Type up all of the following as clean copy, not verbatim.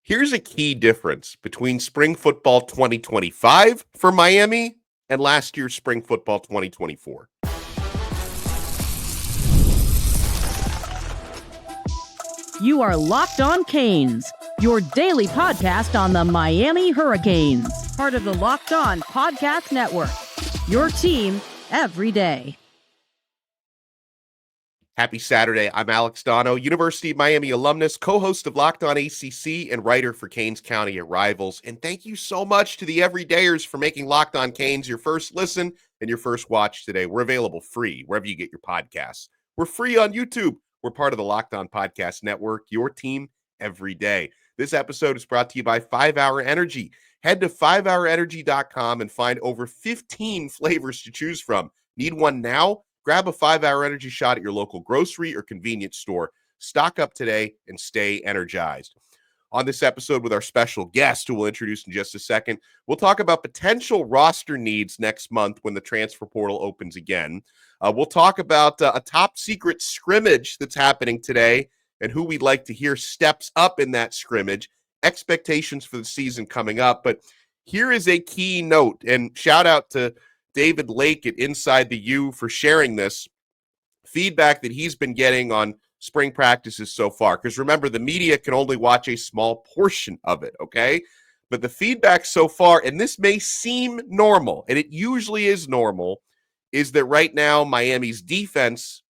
Here's a key difference between spring football 2025 for Miami and last year's spring football 2024. You are Locked On Canes, your daily podcast on the Miami Hurricanes, part of the Locked On Podcast Network, your team every day. Happy Saturday. I'm Alex Donno, University of Miami alumnus, co-host of Locked On ACC, and writer for Canes County Rivals. And thank you so much to the everydayers for making Locked On Canes your first listen and your first watch today. We're available free wherever you get your podcasts. We're free on YouTube. We're part of the Locked On Podcast Network, your team every day. This episode is brought to you by 5 Hour Energy. Head to 5hourenergy.com and find over 15 flavors to choose from. Need one now? Grab a 5 Hour Energy shot at your local grocery or convenience store. Stock up today and stay energized. On this episode with our special guest, who we'll introduce in just a second, we'll talk about potential roster needs next month when the transfer portal opens again. We'll talk about a top secret scrimmage that's happening today and who we'd like to hear steps up in that scrimmage, expectations for the season coming up. But here is a key note, and shout out to David Lake at Inside the U for sharing this feedback that he's been getting on spring practices so far. Because remember, the media can only watch a small portion of it, okay? But the feedback so far, and this may seem normal, and it usually is normal, is that right now Miami's defense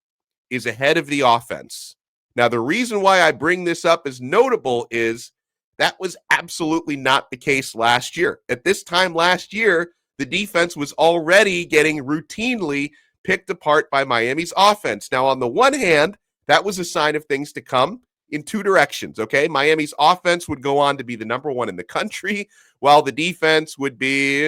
is ahead of the offense. Now, the reason why I bring this up as notable is that was absolutely not the case last year. At this time last year, the defense was already getting routinely picked apart by Miami's offense. Now, on the one hand, that was a sign of things to come in two directions, okay? Miami's offense would go on to be the number one in the country, while the defense would be,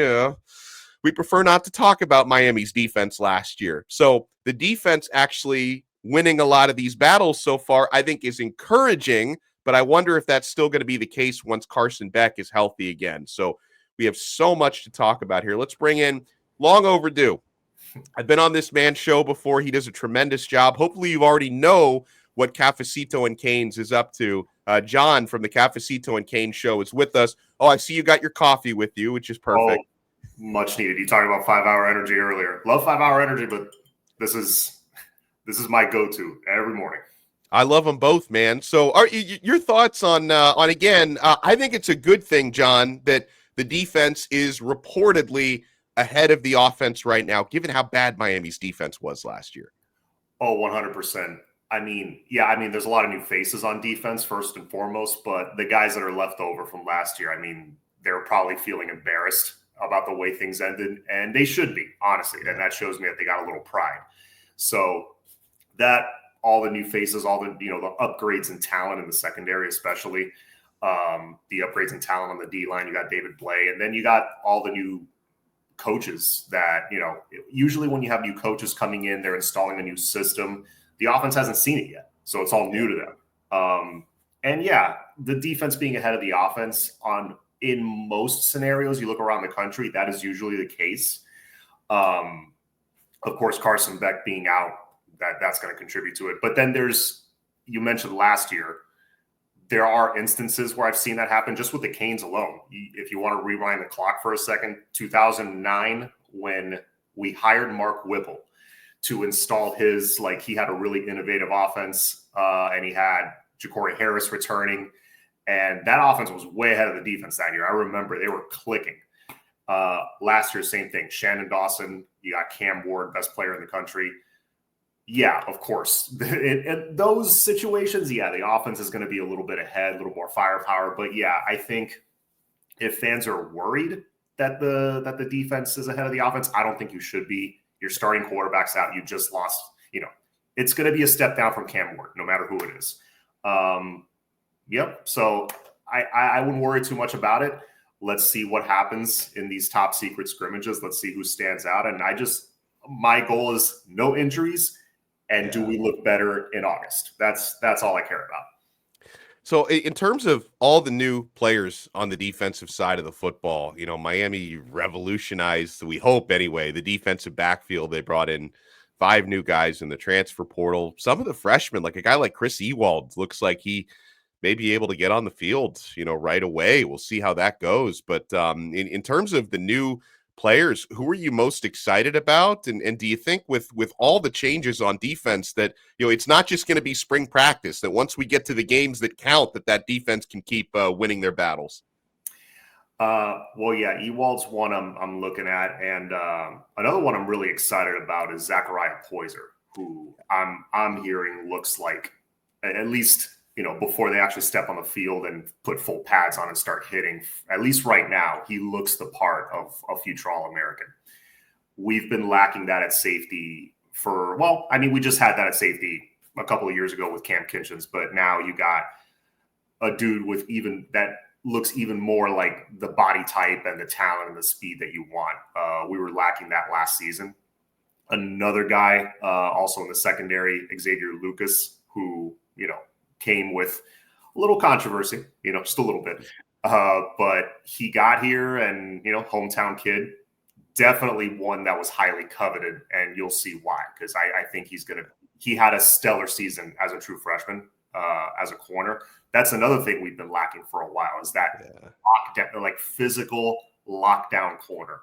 we prefer not to talk about Miami's defense last year. So the defense actually winning a lot of these battles so far, I think, is encouraging, but I wonder if that's still going to be the case once Carson Beck is healthy again. So we have so much to talk about here. Let's bring in, long overdue, I've been on this man's show before. He does a tremendous job. Hopefully you already know what Cafecito and Canes is up to. John from the Cafecito and Canes show is with us. Oh, I see you got your coffee with you, which is perfect. Oh, much needed. You talked about 5 Hour Energy earlier. Love 5 Hour Energy, but this is my go-to every morning. I love them both, man. So your thoughts on again, I think it's a good thing, John, that the defense is reportedly ahead of the offense right now, given how bad Miami's defense was last year. Oh, 100%. I mean, there's a lot of new faces on defense, first and foremost, but the guys that are left over from last year, I mean, they're probably feeling embarrassed about the way things ended, and they should be, honestly, and that shows me that they got a little pride. So that, all the new faces, all the, the upgrades in talent in the secondary, especially, the upgrades in talent on the D-line, you got David Blay, and then you got all the new coaches that, usually when you have new coaches coming in, they're installing a new system. The offense hasn't seen it yet, so it's all new to them. And yeah, the defense being ahead of the offense in most scenarios, you look around the country, that is usually the case. Of course, Carson Beck being out, that's going to contribute to it. But then you mentioned last year, there are instances where I've seen that happen just with the Canes alone. If you want to rewind the clock for a second, 2009, when we hired Mark Whipple to install he had a really innovative offense, and he had Ja'Cory Harris returning, and that offense was way ahead of the defense that year. I remember they were clicking. Last year, same thing. Shannon Dawson, you got Cam Ward, best player in the country. Yeah, of course. In those situations, the offense is going to be a little bit ahead, a little more firepower. But yeah, I think if fans are worried that the defense is ahead of the offense, I don't think you should be. Your starting quarterback's out. You just lost. It's going to be a step down from Cam Ward, no matter who it is. Yep. So I wouldn't worry too much about it. Let's see what happens in these top secret scrimmages. Let's see who stands out. And my goal is no injuries. And do we look better in August? That's all I care about. So in terms of all the new players on the defensive side of the football, Miami revolutionized, we hope anyway, the defensive backfield. They brought in 5 new guys in the transfer portal. Some of the freshmen, like a guy like Chris Ewald, looks like he may be able to get on the field, right away. We'll see how that goes. But in terms of the new players, who are you most excited about? And do you think with all the changes on defense that, it's not just going to be spring practice, that once we get to the games that count, that defense can keep winning their battles? Well, yeah, Ewald's one I'm looking at, and another one I'm really excited about is Zachariah Poyser, who I'm hearing looks like, at least before they actually step on the field and put full pads on and start hitting, at least right now, he looks the part of a future All-American. We've been lacking that at safety we just had that at safety a couple of years ago with Cam Kinchins, but now you got a dude with even that looks even more like the body type and the talent and the speed that you want. We were lacking that last season. Another guy, also in the secondary, Xavier Lucas, who, came with a little controversy, just a little bit. But he got here and, hometown kid, definitely one that was highly coveted. And you'll see why, because I think he had a stellar season as a true freshman, as a corner. That's another thing we've been lacking for a while is that lockdown, like physical lockdown corner.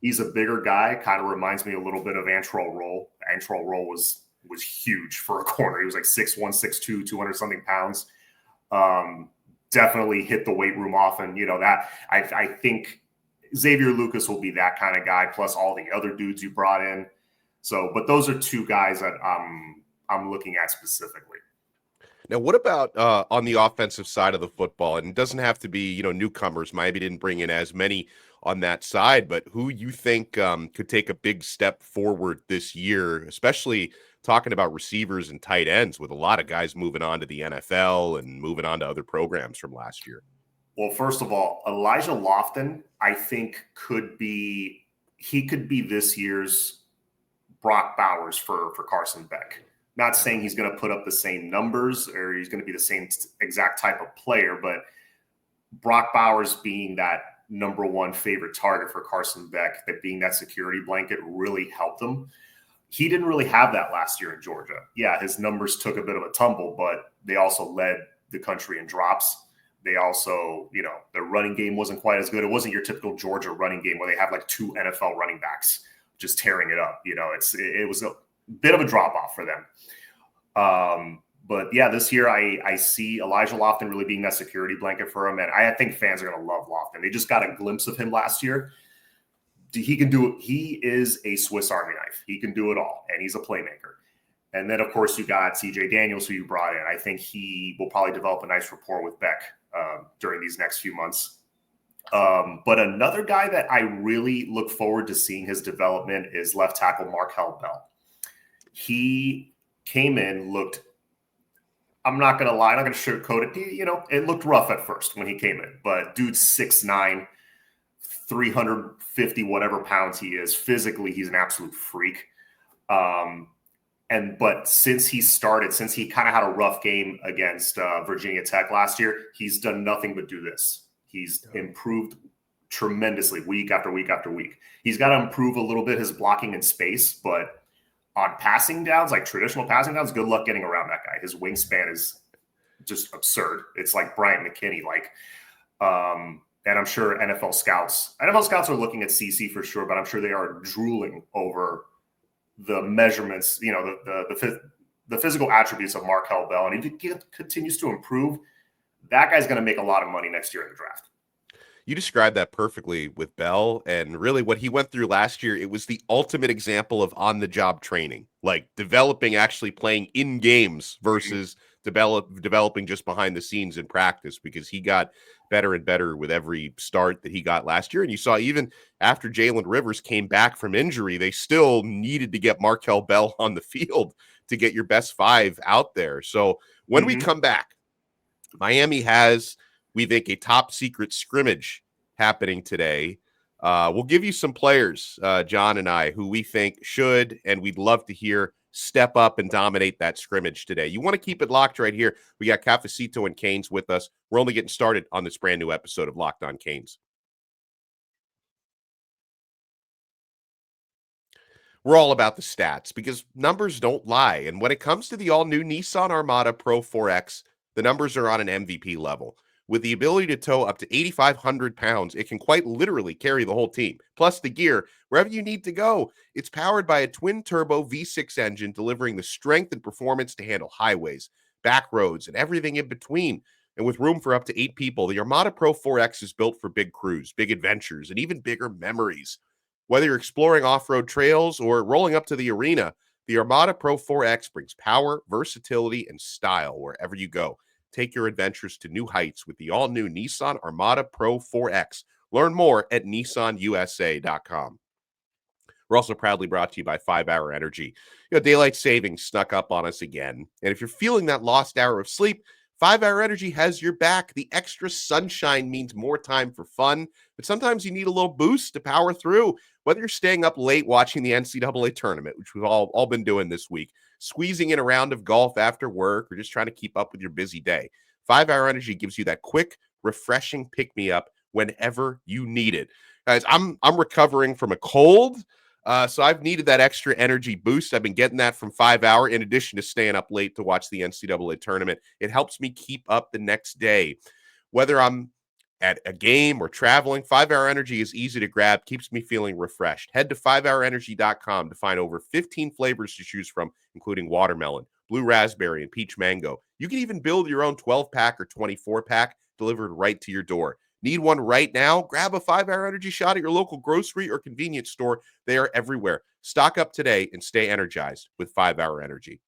He's a bigger guy, kind of reminds me a little bit of Antrell Roll. Antrell Roll was huge for a corner. He was like 6'1", 6'2", 200-something pounds. Definitely hit the weight room often. That I think Xavier Lucas will be that kind of guy, plus all the other dudes you brought in. So, but those are two guys that I'm looking at specifically. Now, what about on the offensive side of the football? And it doesn't have to be, newcomers. Miami didn't bring in as many on that side, but who you think could take a big step forward this year, especially talking about receivers and tight ends with a lot of guys moving on to the NFL and moving on to other programs from last year? Well, first of all, Elijah Lofton, I think could be this year's Brock Bowers for Carson Beck. Not saying he's going to put up the same numbers or he's going to be the same exact type of player, but Brock Bowers being that number one favorite target for Carson Beck, that being that security blanket really helped him. He didn't really have that last year in Georgia. Yeah, his numbers took a bit of a tumble, but they also led the country in drops. They also, their running game wasn't quite as good. It wasn't your typical Georgia running game where they have like two NFL running backs just tearing it up. It was a bit of a drop off for them. But yeah, this year I see Elijah Lofton really being that security blanket for him. And I think fans are going to love Lofton. They just got a glimpse of him last year. He can do it. He is a Swiss Army knife. He can do it all. And he's a playmaker. And then, of course, you got CJ Daniels, who you brought in. I think he will probably develop a nice rapport with Beck during these next few months. But another guy that I really look forward to seeing his development is left tackle Markel Bell. He came in, looked, I'm not going to lie, I'm not going to sugarcoat it. It looked rough at first when he came in. But dude's 6'9", 350 whatever pounds he is. Physically, he's an absolute freak. But since he kind of had a rough game against Virginia Tech last year, he's done nothing but do this. He's improved tremendously week after week after week. He's got to improve a little bit his blocking in space, but on passing downs, like traditional passing downs, good luck getting around that guy. His wingspan is just absurd. It's like Bryant McKinney. And I'm sure NFL scouts are looking at CC for sure, but I'm sure they are drooling over the measurements, the physical attributes of Markel Bell. And if he continues to improve, that guy's going to make a lot of money next year in the draft. You described that perfectly with Bell, and really what he went through last year, it was the ultimate example of on-the-job training, like developing, actually playing in games versus developing just behind the scenes in practice, because he got better and better with every start that he got last year. And you saw even after Jalen Rivers came back from injury, they still needed to get Markel Bell on the field to get your best five out there. So when we come back, Miami has, we think, a top secret scrimmage happening today. We'll give you some players, John and I, who we think should, and we'd love to hear, step up and dominate that scrimmage today. You want to keep it locked right here. We got Cafecito and Canes with us. We're only getting started on this brand new episode of Locked On Canes. We're all about the stats because numbers don't lie. And when it comes to the all-new Nissan Armada Pro 4X, the numbers are on an MVP level. With the ability to tow up to 8,500 pounds, it can quite literally carry the whole team. Plus the gear, wherever you need to go. It's powered by a twin-turbo V6 engine, delivering the strength and performance to handle highways, back roads, and everything in between. And with room for up to 8 people, the Armada Pro 4X is built for big crews, big adventures, and even bigger memories. Whether you're exploring off-road trails or rolling up to the arena, the Armada Pro 4X brings power, versatility, and style wherever you go. Take your adventures to new heights with the all-new Nissan Armada Pro 4X. Learn more at nissanusa.com. We're also proudly brought to you by 5 Hour Energy. Daylight savings snuck up on us again. And if you're feeling that lost hour of sleep, 5 Hour Energy has your back. The extra sunshine means more time for fun, but sometimes you need a little boost to power through. Whether you're staying up late watching the NCAA tournament, which we've all been doing this week, squeezing in a round of golf after work, or just trying to keep up with your busy day, 5 Hour Energy gives you that quick, refreshing pick-me-up whenever you need it. Guys, I'm recovering from a cold, so I've needed that extra energy boost. I've been getting that from 5 Hour, in addition to staying up late to watch the NCAA tournament. It helps me keep up the next day. Whether I'm at a game or traveling, 5 Hour Energy is easy to grab, keeps me feeling refreshed. Head to 5hourenergy.com to find over 15 flavors to choose from, including watermelon, blue raspberry, and peach mango. You can even build your own 12-pack or 24-pack delivered right to your door. Need one right now? Grab a 5 Hour Energy shot at your local grocery or convenience store. They are everywhere. Stock up today and stay energized with 5 Hour Energy.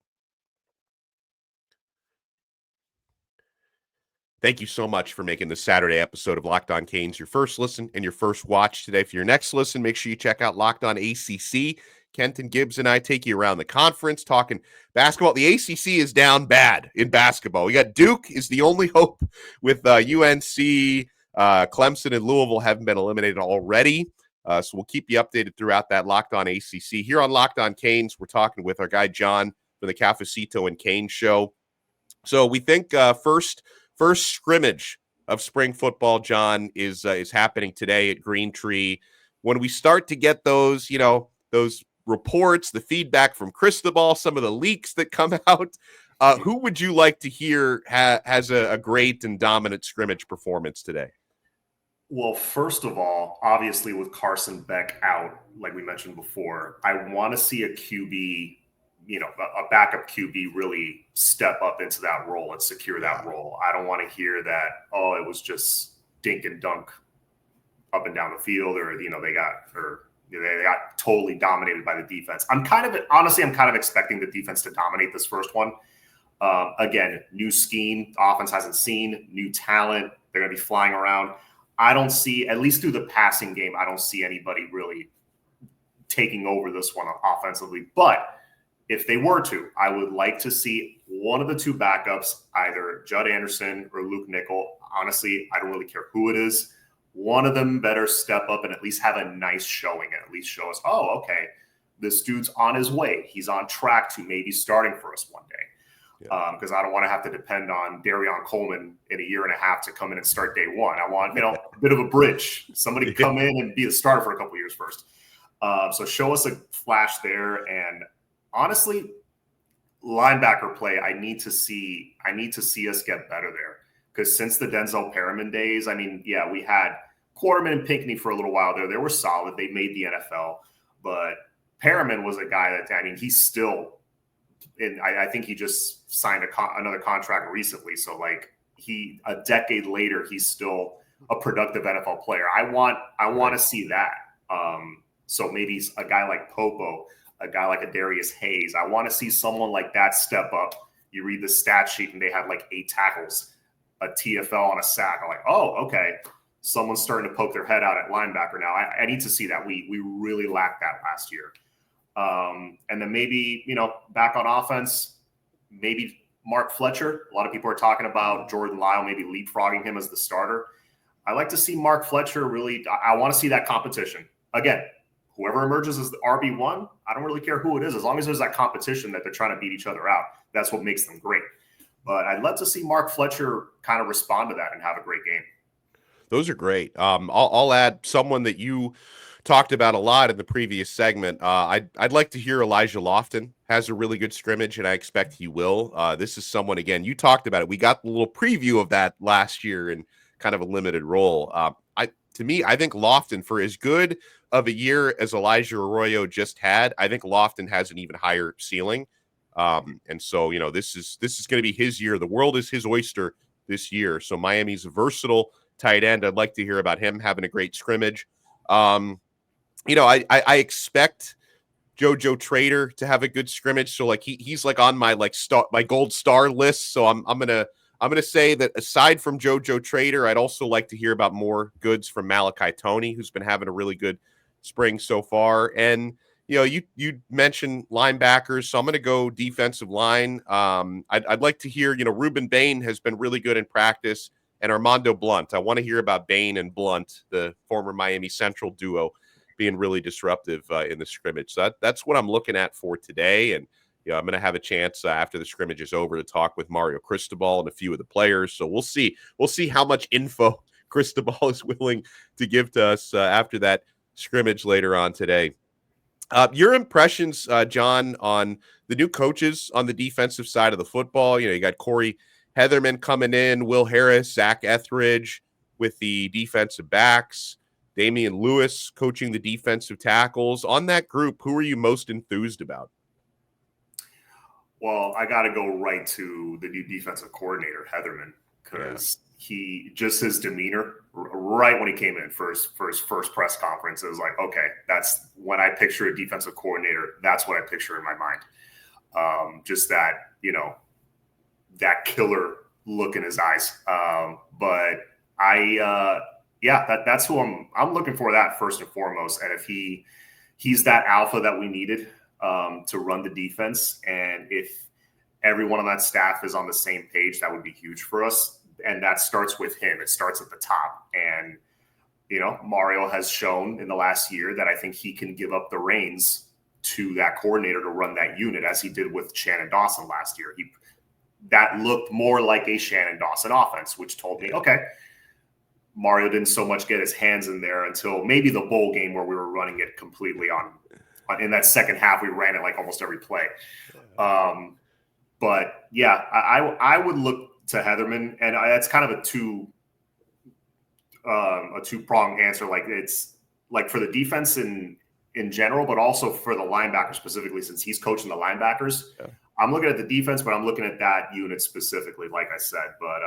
Thank you so much for making this Saturday episode of Locked On Canes your first listen and your first watch today. For your next listen, make sure you check out Locked On ACC. Kenton Gibbs and I take you around the conference talking basketball. The ACC is down bad in basketball. We got Duke is the only hope with UNC. Clemson and Louisville haven't been eliminated already. So we'll keep you updated throughout that Locked On ACC. Here on Locked On Canes, we're talking with our guy John from the Cafecito and Canes show. So we think first scrimmage of spring football, John, is happening today at Green Tree. When we start to get those reports, the feedback from Cristobal, some of the leaks that come out, who would you like to hear has a great and dominant scrimmage performance today? Well, first of all, obviously with Carson, Beck out, like we mentioned before, I want to see a QB, a backup QB really step up into that role and secure that role. I don't want to hear that, it was just dink and dunk up and down the field, or, they got totally dominated by the defense. I'm kind of expecting the defense to dominate this first one. Again, new scheme, offense hasn't seen, new talent. They're going to be flying around. I don't see, at least through the passing game, I don't see anybody really taking over this one offensively. But if they were to, I would like to see one of the two backups, either Judd Anderson or Luke Nickel. Honestly, I don't really care who it is. One of them better step up and at least have a nice showing and at least show us, okay, this dude's on his way. He's on track to maybe starting for us one day. Because I don't want to have to depend on Darion Coleman in a year and a half to come in and start day one. I want, a bit of a bridge. Somebody come in and be the starter for a couple years first. So show us a flash there. And honestly, linebacker play, I need to see us get better there. Because since the Denzel Perriman days, we had Quarterman and Pinckney for a little while there. They were solid. They made the NFL. But Perriman was a guy that, he's still – and I think he just signed another contract recently. So a decade later, he's still a productive NFL player. I want to see that. So maybe a guy like Popo, a guy like a Darius Hayes. I want to see someone like that step up. You read the stat sheet and they had 8 tackles, a TFL, and a sack. I'm like, okay, someone's starting to poke their head out at linebacker now. I need to see that. We really lacked that last year. And then maybe, back on offense, maybe Mark Fletcher. A lot of people are talking about Jordan Lyle, maybe leapfrogging him as the starter. I like to see Mark Fletcher really, I want to see that competition. Again, whoever emerges as the RB1, I don't really care who it is. As long as there's that competition that they're trying to beat each other out, that's what makes them great. But I'd love to see Mark Fletcher kind of respond to that and have a great game. Those are great. I'll add someone that you talked about a lot in the previous segment. I'd like to hear Elijah Lofton has a really good scrimmage, and I expect he will. This is someone, again, you talked about it. We got the little preview of that last year in kind of a limited role. To me, I think Lofton, for as good of a year as Elijah Arroyo just had, I think Lofton has an even higher ceiling. And so, this is going to be his year. The world is his oyster this year. So Miami's a versatile tight end. I'd like to hear about him having a great scrimmage. I expect JoJo Trader to have a good scrimmage. So like he's like on my my gold star list. So I'm gonna say that aside from JoJo Trader, I'd also like to hear about more goods from Malachi Toney, who's been having a really good spring so far. And you mentioned linebackers, so I'm going to go defensive line. I'd like to hear, Ruben Bain has been really good in practice, and Armando Blunt. I want to hear about Bain and Blunt, the former Miami Central duo, being really disruptive in the scrimmage. So that's what I'm looking at for today. And I'm going to have a chance after the scrimmage is over to talk with Mario Cristobal and a few of the players. So we'll see how much info Cristobal is willing to give to us after that scrimmage later on today. Your impressions, John, on the new coaches on the defensive side of the football. You got Corey Heatherman coming in, Will Harris, Zach Etheridge with the defensive backs, Damian Lewis coaching the defensive tackles. On that group, who are you most enthused about? Well, I got to go right to the new defensive coordinator, Heatherman, because his demeanor right when he came in for his first press conference, it was like, okay, that's when I picture a defensive coordinator. That's what I picture in my mind. Just that, that killer look in his eyes. But that's who I'm looking for, that first and foremost. And if he's that alpha that we needed to run the defense, and if everyone on that staff is on the same page, that would be huge for us. And that starts with him. It starts at the top. And, Mario has shown in the last year that I think he can give up the reins to that coordinator to run that unit, as he did with Shannon Dawson last year. That looked more like a Shannon Dawson offense, which told me, okay, Mario didn't so much get his hands in there until maybe the bowl game, where we were running it completely on in that second half. We ran it like almost every play. But yeah, I would look to Heatherman, and that's kind of a two-pronged answer. Like, it's like for the defense in general, but also for the linebackers specifically, since he's coaching the linebackers. Yeah. I'm looking at the defense, but I'm looking at that unit specifically, like I said. But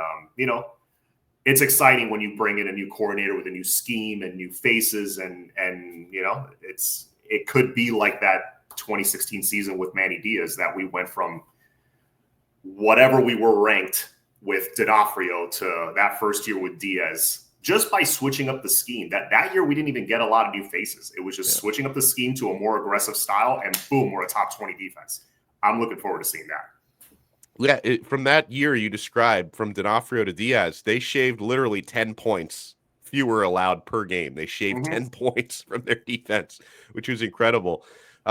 it's exciting when you bring in a new coordinator with a new scheme and new faces, and it could be like that 2016 season with Manny Diaz, that we went from whatever we were ranked with D'Onofrio to that first year with Diaz, just by switching up the scheme. That year we didn't even get a lot of new faces. It was just switching up the scheme to a more aggressive style, and boom, we're a top 20 defense. I'm looking forward to seeing that. Yeah, from that year you described, from D'Onofrio to Diaz, they shaved literally 10 points fewer allowed per game. They shaved 10 points from their defense, which was incredible.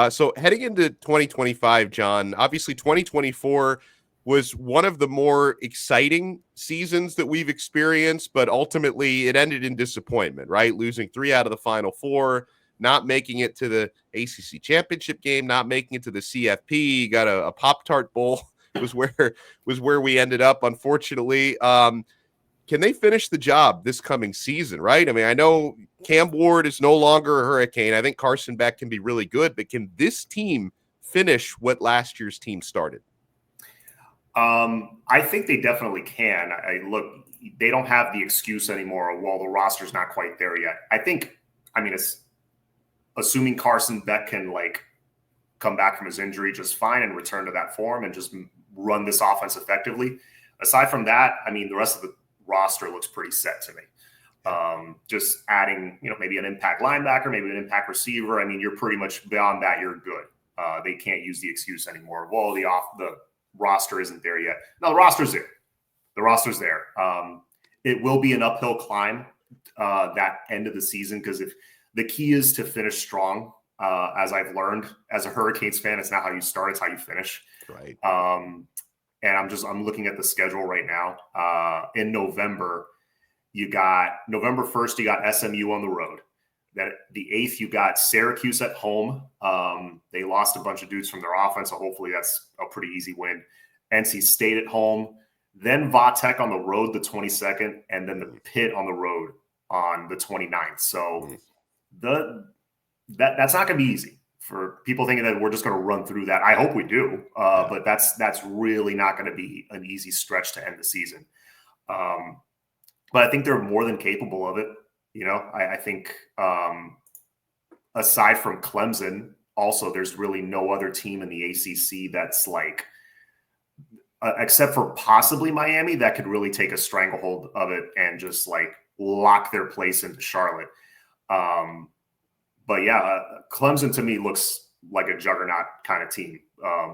So heading into 2025, John, obviously 2024 was one of the more exciting seasons that we've experienced, but ultimately it ended in disappointment, right? Losing 3 out of the final 4, not making it to the ACC championship game, not making it to the CFP. Got a Pop-Tart Bowl was where we ended up, unfortunately. Can they finish the job this coming season, right? I mean, I know Cam Ward is no longer a Hurricane. I think Carson Beck can be really good, but can this team finish what last year's team started? I think they definitely can. Look, they don't have the excuse anymore, well, the roster's not quite there yet. It's assuming Carson Beck can come back from his injury just fine and return to that form and just run this offense effectively. Aside from that, the rest of the roster looks pretty set to me. Just adding, maybe an impact linebacker, maybe an impact receiver. You're pretty much beyond that. You're good. They can't use the excuse anymore. Well, the roster isn't there yet. No, the roster's there. The roster's there. It will be an uphill climb that end of the season, because if the key is to finish strong, as I've learned as a Hurricanes fan, it's not how you start, it's how you finish. Right. And I'm looking at the schedule right now. In November, November 1st, you got SMU on the road. That the 8th, you got Syracuse at home. They lost a bunch of dudes from their offense, so hopefully that's a pretty easy win. NC State at home, then Vatech on the road the 22nd, and then the Pitt on the road on the 29th. So that's not going to be easy for people thinking that we're just going to run through that. I hope we do, but that's really not going to be an easy stretch to end the season. But I think they're more than capable of it. You know, I think aside from Clemson, also there's really no other team in the ACC that's like, except for possibly Miami, that could really take a stranglehold of it and just like lock their place into Charlotte. But yeah, Clemson to me looks like a juggernaut kind of team.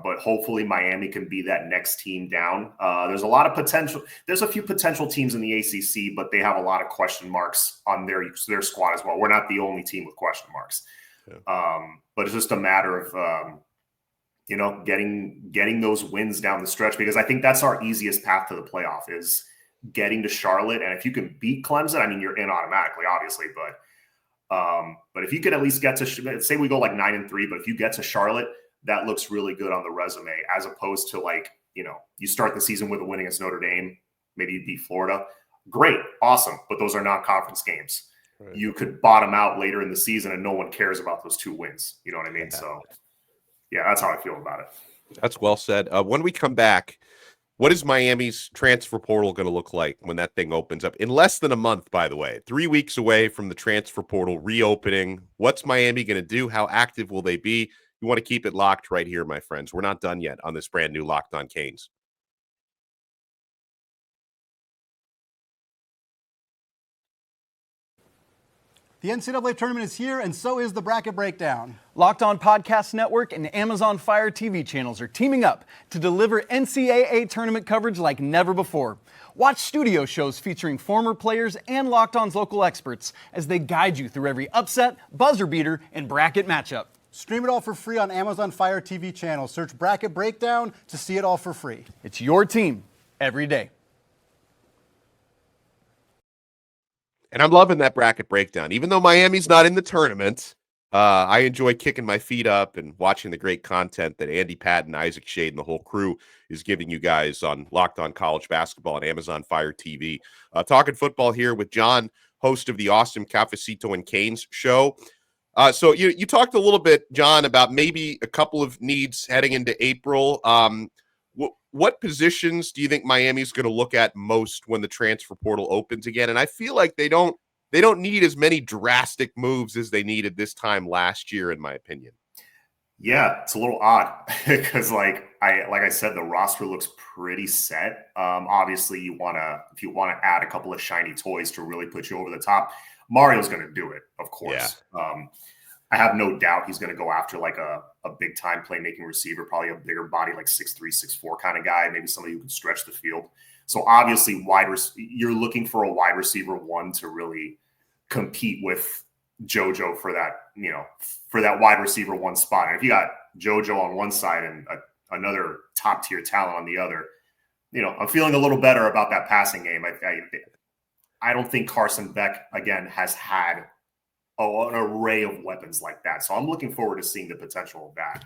But hopefully Miami can be that next team down. There's a lot of potential. There's a few potential teams in the ACC, but they have a lot of question marks on their squad as well. We're not the only team with question marks. Yeah. But it's just a matter of, getting those wins down the stretch, because I think that's our easiest path to the playoff is getting to Charlotte. And if you can beat Clemson, I mean, you're in automatically, obviously, but if you could at least get to, say we go like 9-3, but if you get to Charlotte, that looks really good on the resume, as opposed to like, you start the season with a win against Notre Dame, maybe you beat Florida. Great. Awesome. But those are non-conference games. Right. You could bottom out later in the season and no one cares about those 2 wins. You know what I mean? So yeah, that's how I feel about it. That's well said. When we come back, what is Miami's transfer portal going to look like when that thing opens up? In less than a month, by the way, 3 weeks away from the transfer portal reopening. What's Miami going to do? How active will they be? You want to keep it locked right here, my friends. We're not done yet on this brand new Locked On Canes. The NCAA tournament is here, and so is the bracket breakdown. Locked On Podcast Network and Amazon Fire TV channels are teaming up to deliver NCAA tournament coverage like never before. Watch studio shows featuring former players and Locked On's local experts as they guide you through every upset, buzzer beater, and bracket matchup. Stream it all for free on Amazon Fire TV channel. Search Bracket Breakdown to see it all for free. It's your team every day. And I'm loving that bracket breakdown. Even though Miami's not in the tournament, I enjoy kicking my feet up and watching the great content that Andy Patton, Isaac Shade, and the whole crew is giving you guys on Locked On College Basketball and Amazon Fire TV. Talking football here with John, host of the awesome Cafecito and Canes show. So you talked a little bit, John, about maybe a couple of needs heading into April. What positions do you think Miami's going to look at most when the transfer portal opens again? And I feel like they don't need as many drastic moves as they needed this time last year, in my opinion. Yeah, it's a little odd because, like I said, the roster looks pretty set. Obviously, if you want to add a couple of shiny toys to really put you over the top, Mario's going to do it, of course. Yeah. I have no doubt he's going to go after like a big time playmaking receiver, probably a bigger body, like 6'3", 6'4" kind of guy, maybe somebody who can stretch the field. So obviously you're looking for a wide receiver one to really compete with JoJo for that wide receiver one spot. And if you got JoJo on one side and another top tier talent on the other, I'm feeling a little better about that passing game. I don't think Carson Beck again has had an array of weapons like that. So I'm looking forward to seeing the potential of that.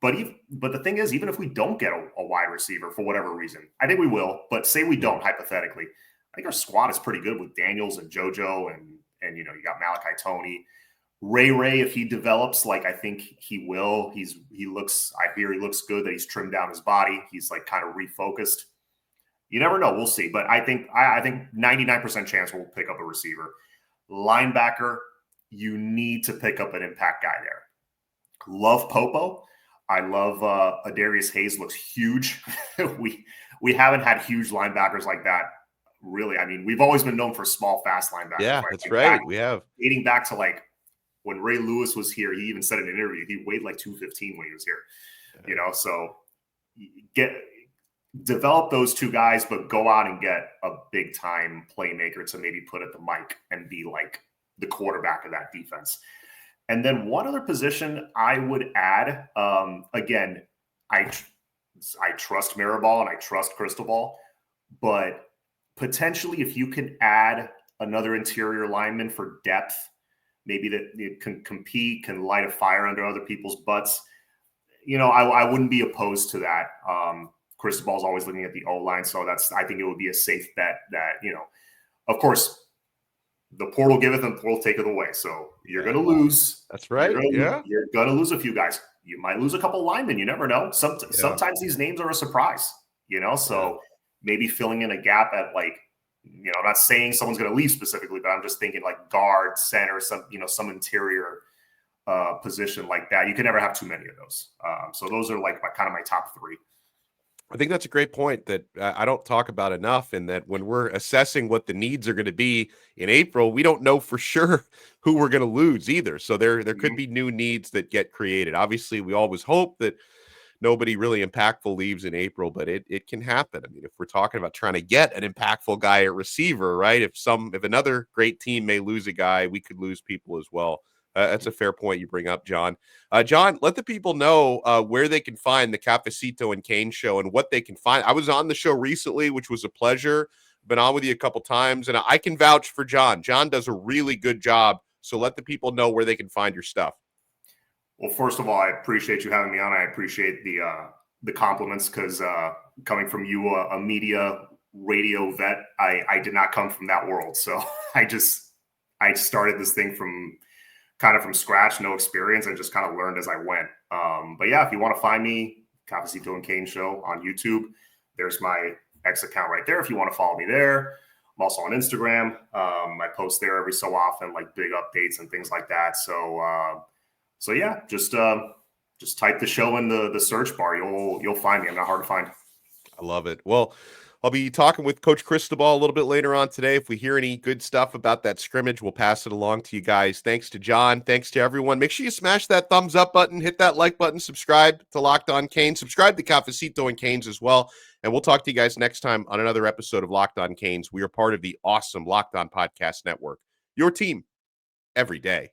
But the thing is, even if we don't get a wide receiver for whatever reason, I think we will, but say we don't, hypothetically, I think our squad is pretty good with Daniels and JoJo and you got Malachi Toney. Ray, if he develops, like I think he will, I hear he looks good, that he's trimmed down his body. He's like kind of refocused. You never know. We'll see. But I think 99% chance we'll pick up a receiver. Linebacker, you need to pick up an impact guy there. Love Popo. I love Adarius Hayes, looks huge. we haven't had huge linebackers like that, really. I mean, we've always been known for small, fast linebackers. Yeah, that's right. We have. Dating back to like when Ray Lewis was here, he even said in an interview, he weighed like 215 when he was here. Yeah. So develop those two guys, but go out and get a big time playmaker to maybe put at the mic and be like the quarterback of that defense. And then one other position I would add, again, I trust Mirabal and I trust Cristobal, but potentially if you could add another interior lineman for depth, maybe that it can compete, can light a fire under other people's butts. I wouldn't be opposed to that. Cristobal's always looking at the O-line, so I think it would be a safe bet that, of course, the portal giveth and the portal taketh away. So you're going to lose. That's right. You're going to lose a few guys. You might lose a couple linemen. You never know. Sometimes these names are a surprise, so maybe filling in a gap at I'm not saying someone's going to leave specifically, but I'm just thinking like guard, center, some interior position like that. You can never have too many of those. So those are like my top three. I think that's a great point that I don't talk about enough, in that when we're assessing what the needs are going to be in April, we don't know for sure who we're going to lose either. So there could be new needs that get created. Obviously, we always hope that nobody really impactful leaves in April, but it can happen. I mean, if we're talking about trying to get an impactful guy at receiver, right? If another great team may lose a guy, we could lose people as well. That's a fair point you bring up, John. John, let the people know where they can find the Cafecito and Kane show and what they can find. I was on the show recently, which was a pleasure. Been on with you a couple times, and I can vouch for John. John does a really good job. So let the people know where they can find your stuff. Well, first of all, I appreciate you having me on. I appreciate the compliments, because coming from you, a media radio vet, I did not come from that world. So I started this thing from scratch, no experience, and just kind of learned as I went. But yeah, if you want to find me, Cafecito and Kane show on YouTube, there's my X account right there. If you want to follow me there, I'm also on Instagram. I post there every so often, like big updates and things like that. So yeah, just type the show in the search bar. You'll find me. I'm not hard to find. I love it. Well, I'll be talking with Coach Cristobal a little bit later on today. If we hear any good stuff about that scrimmage, we'll pass it along to you guys. Thanks to John. Thanks to everyone. Make sure you smash that thumbs up button, hit that like button, subscribe to Locked On Canes, subscribe to Cafecito and Canes as well. And we'll talk to you guys next time on another episode of Locked On Canes. We are part of the awesome Locked On Podcast Network, your team every day.